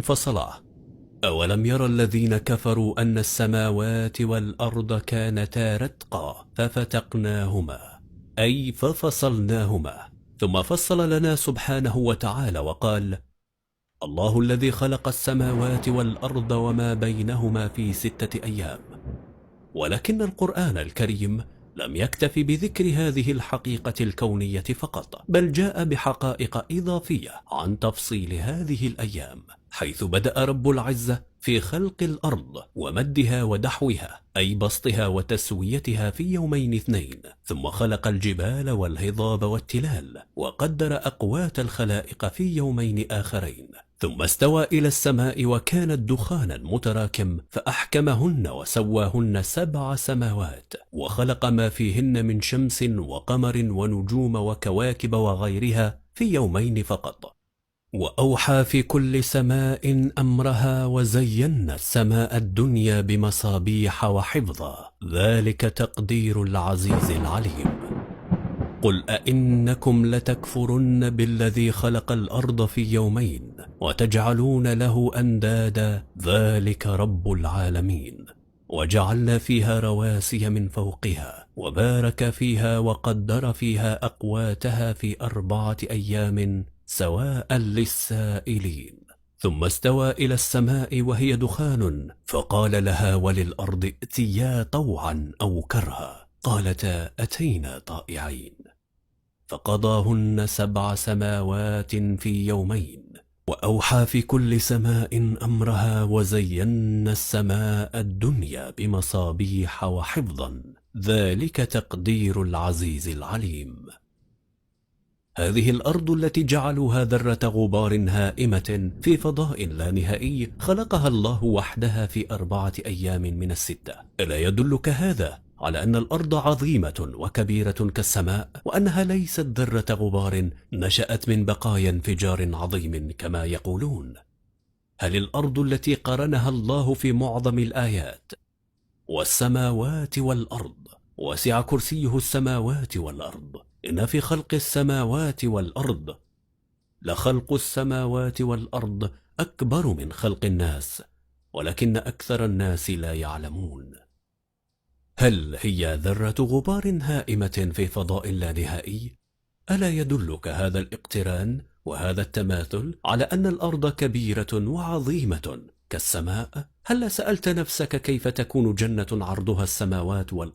فصلاه. أولم ير الذين كفروا أن السماوات والأرض كانتا رتقا ففتقناهما، أي ففصلناهما. ثم فصل لنا سبحانه وتعالى وقال: الله الذي خلق السماوات والأرض وما بينهما في 6 أيام. ولكن القرآن الكريم لم يكتف بذكر هذه الحقيقة الكونية فقط، بل جاء بحقائق إضافية عن تفصيل هذه الأيام، حيث بدأ رب العزة في خلق الأرض ومدها ودحوها، أي بسطها وتسويتها في يومين 2، ثم خلق الجبال والهضاب والتلال وقدر أقوات الخلائق في يومين آخرين، ثم استوى إلى السماء وكانت دخانا متراكم فأحكمهن وسواهن 7 سماوات، وخلق ما فيهن من شمس وقمر ونجوم وكواكب وغيرها في يومين فقط. وأوحى في كل سماء أمرها وزينا السماء الدنيا بمصابيح وحفظا، ذلك تقدير العزيز العليم. قل أئنكم لتكفرن بالذي خلق الأرض في يومين وتجعلون له أندادا، ذلك رب العالمين. وجعلنا فيها رواسي من فوقها وبارك فيها وقدر فيها أقواتها في 4 أيام سواء للسائلين. ثم استوى إلى السماء وهي دخان فقال لها وللأرض ائتيا طوعا أو كرها، قالتا أتينا طائعين. فقضاهن 7 سماوات في يومين. وأوحى في كل سماء أمرها وزينا السماء الدنيا بمصابيح وحفظا، ذلك تقدير العزيز العليم. هذه الأرض التي جعلوها ذرة غبار هائمة في فضاء لا نهائي خلقها الله وحدها في 4 أيام من ال6. ألا يدلك هذا على أن الأرض عظيمة وكبيرة كالسماء، وأنها ليست ذرة غبار نشأت من بقايا انفجار عظيم كما يقولون؟ هل الأرض التي قرنها الله في معظم الآيات والسماوات والأرض وسع كرسيه السماوات والأرض، إن في خلق السماوات والأرض لخلق السماوات والأرض أكبر من خلق الناس، ولكن أكثر الناس لا يعلمون. هل هي ذرة غبار هائمة في فضاء لا نهائي؟ ألا يدلك هذا الاقتران وهذا التماثل على أن الأرض كبيرة وعظيمة كالسماء؟ هل سألت نفسك كيف تكون جنة عرضها السماوات والأرض